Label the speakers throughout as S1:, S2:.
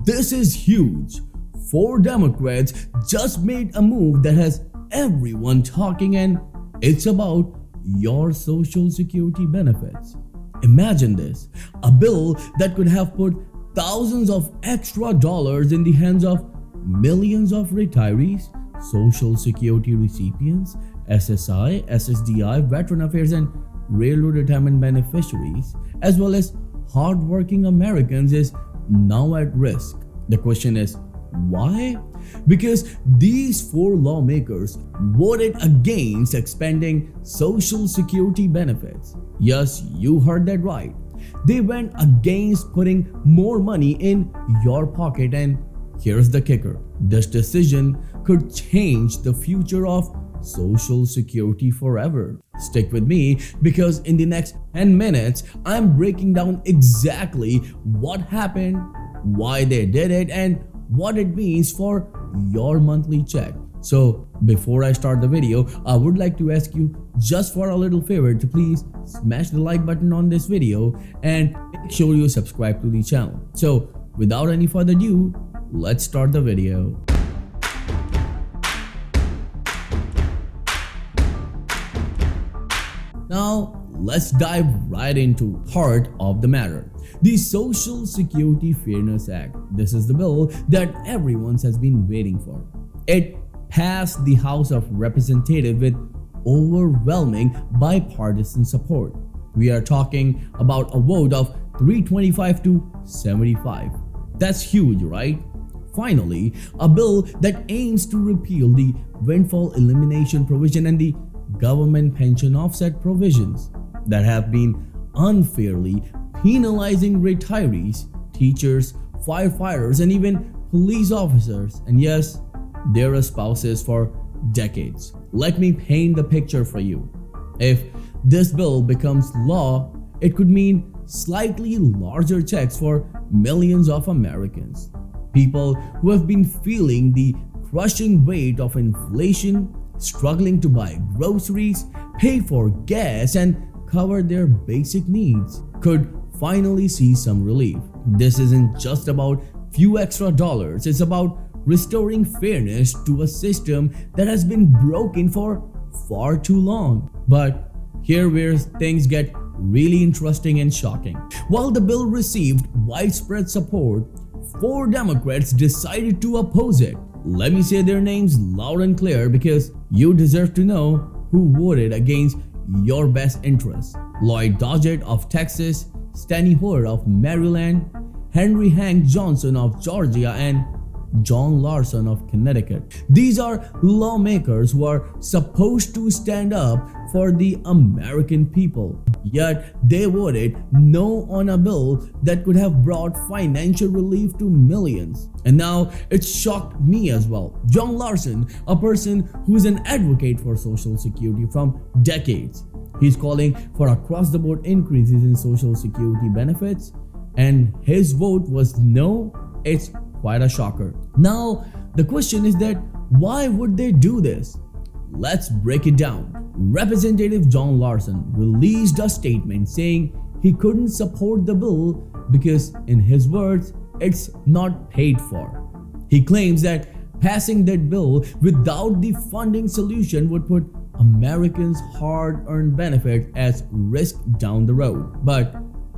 S1: this is huge. Four Democrats just made a move that has everyone talking, and it's about your Social Security benefits. Imagine this, a bill that could have put thousands of extra dollars in the hands of millions of retirees, Social Security recipients, SSI, SSDI, Veteran Affairs, and Railroad Retirement beneficiaries, as well as hardworking Americans, is now at risk. The question is, why? Because these four lawmakers voted against expanding Social Security benefits. Yes, you heard that right. They went against putting more money in your pocket, and here's the kicker. This decision could change the future of Social Security forever. Stick with me because in the next 10 minutes, I'm breaking down exactly what happened, why they did it, and what it means for your monthly check. So before I start the video, I would like to ask you just for a little favor to please smash the like button on this video and make sure you subscribe to the channel. So without any further ado, let's start the video. Now, let's dive right into heart of the matter. The Social Security Fairness Act. This is the bill that everyone has been waiting for. It passed the House of Representatives with overwhelming bipartisan support. We are talking about a vote of 325 to 75. That's huge, right? Finally, a bill that aims to repeal the windfall elimination provision and the government pension offset provisions that have been unfairly penalizing retirees, teachers, firefighters, and even police officers, and yes, their spouses for decades. Let me paint the picture for you. If this bill becomes law, it could mean slightly larger checks for millions of Americans. People who have been feeling the crushing weight of inflation, struggling to buy groceries, pay for gas, and cover their basic needs, could finally see some relief. This isn't just about few extra dollars, it's about restoring fairness to a system that has been broken for far too long. But here where things get really interesting and shocking. While the bill received widespread support, four Democrats decided to oppose it. Let me say their names loud and clear because you deserve to know who voted against your best interests. Lloyd Doggett of Texas, Steny Hoyer of Maryland, Henry Hank Johnson of Georgia, and John Larson of Connecticut. These are lawmakers who are supposed to stand up for the American people. Yet they voted no on a bill that could have brought financial relief to millions. And now it shocked me as well. John Larson, a person who's an advocate for Social Security from decades, he's calling for across-the-board increases in Social Security benefits, and his vote was no. It's quite a shocker. Now, the question is that why would they do this? Let's break it down. Representative John Larson released a statement saying he couldn't support the bill because, in his words, it's not paid for. He claims that passing that bill without the funding solution would put Americans' hard-earned benefits at risk down the road. But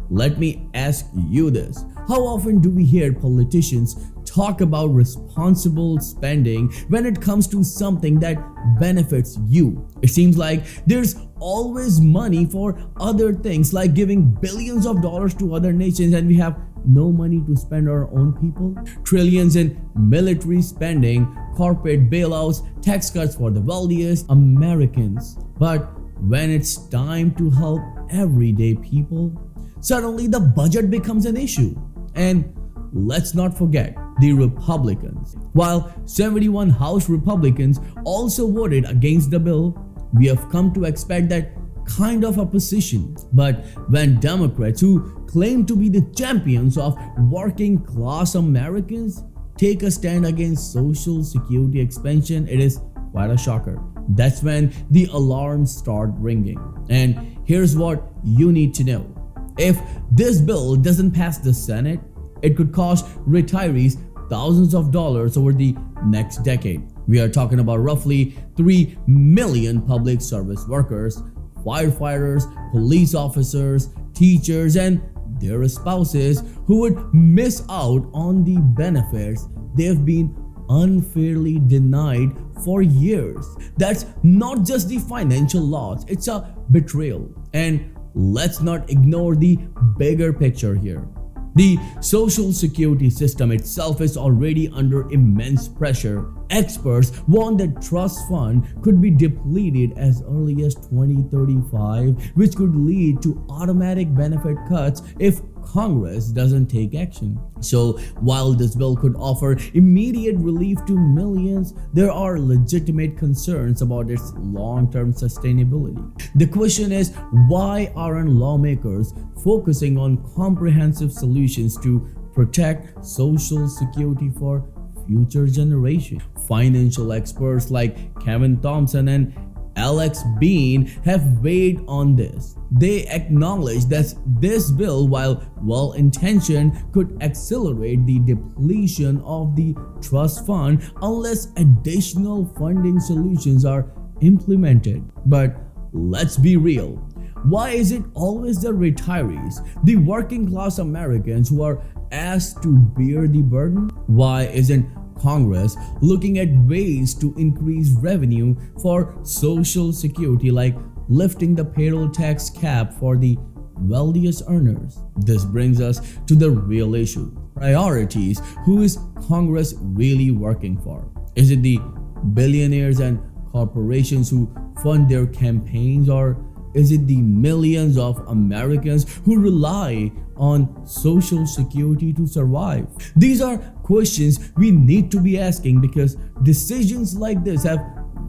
S1: let me ask you this. How often do we hear politicians talk about responsible spending when it comes to something that benefits you? It seems like there's always money for other things like giving billions of dollars to other nations, and we have no money to spend our own people. Trillions in military spending, corporate bailouts, tax cuts for the wealthiest Americans. But when it's time to help everyday people, suddenly the budget becomes an issue. And let's not forget the Republicans. While 71 House Republicans also voted against the bill, we have come to expect that kind of a position. But when Democrats, who claim to be the champions of working class Americans, take a stand against Social Security expansion, it is quite a shocker. That's when the alarms start ringing. And here's what you need to know. If this bill doesn't pass the Senate, It could cost retirees thousands of dollars over the next decade. We are talking about roughly 3 million public service workers, firefighters, police officers, teachers, and their spouses who would miss out on the benefits they've been unfairly denied for years. That's not just the financial loss, it's a betrayal. And let's not ignore the bigger picture here. The social security system itself is already under immense pressure. Experts warn that trust fund could be depleted as early as 2035, which could lead to automatic benefit cuts if Congress doesn't take action. So while this bill could offer immediate relief to millions, there are legitimate concerns about its long-term sustainability. The question is, why aren't lawmakers focusing on comprehensive solutions to protect Social Security for future generations? Financial experts like Kevin Thompson and Alex Bean have weighed on this. They acknowledge that this bill, while well-intentioned, could accelerate the depletion of the trust fund unless additional funding solutions are implemented. But let's be real. Why is it always the retirees, the working class Americans, who are asked to bear the burden? Why isn't Congress looking at ways to increase revenue for Social Security, like lifting the payroll tax cap for the wealthiest earners? This brings us to the real issue. Priorities. Who is Congress really working for? Is it the billionaires and corporations who fund their campaigns, or is it the millions of Americans who rely on Social Security to survive? These are questions we need to be asking, because decisions like this have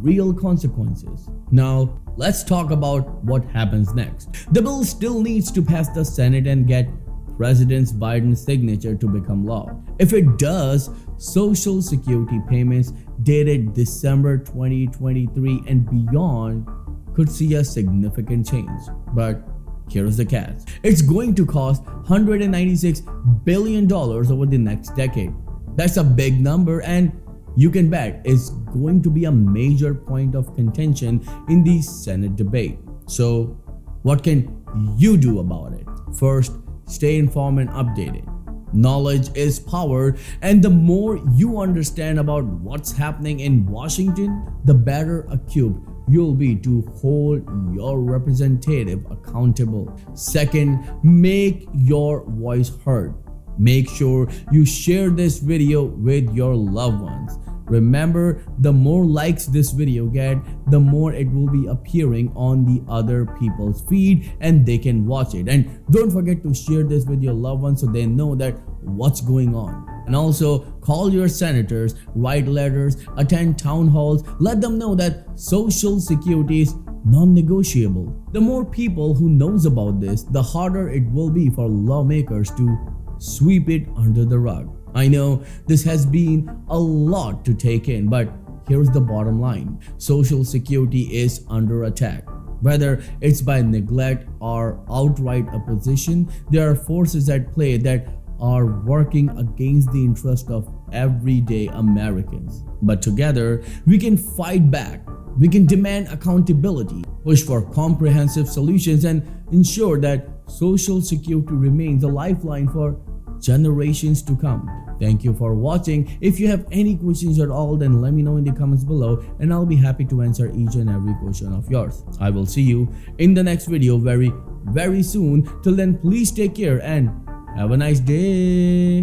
S1: real consequences. Now, let's talk about what happens next. The bill still needs to pass the Senate and get President Biden's signature to become law. If it does, Social Security payments dated December 2023 and beyond could see a significant change. But here's the catch. It's going to cost $196 billion over the next decade. That's a big number, and you can bet it's going to be a major point of contention in the Senate debate. So what can you do about it? First, stay informed and updated. Knowledge is power, and the more you understand about what's happening in Washington, the better equipped you'll be to hold your representative accountable. Second, make your voice heard. Make sure you share this video with your loved ones. Remember, the more likes this video get, the more it will be appearing on the other people's feed and they can watch it. And don't forget to share this with your loved ones so they know that what's going on. And also call your senators, write letters, attend town halls, let them know that Social Security is non-negotiable. The more people who knows about this, the harder it will be for lawmakers to sweep it under the rug. I know this has been a lot to take in, but here's the bottom line. Social Security is under attack. Whether it's by neglect or outright opposition, there are forces at play that are working against the interest of everyday Americans. But together, we can fight back. We can demand accountability, push for comprehensive solutions, and ensure that Social Security remains a lifeline for generations to come. Thank you for watching. If you have any questions at all, then let me know in the comments below and I'll be happy to answer each and every question of yours. I will see you in the next video very soon. Till then, please take care and have a nice day.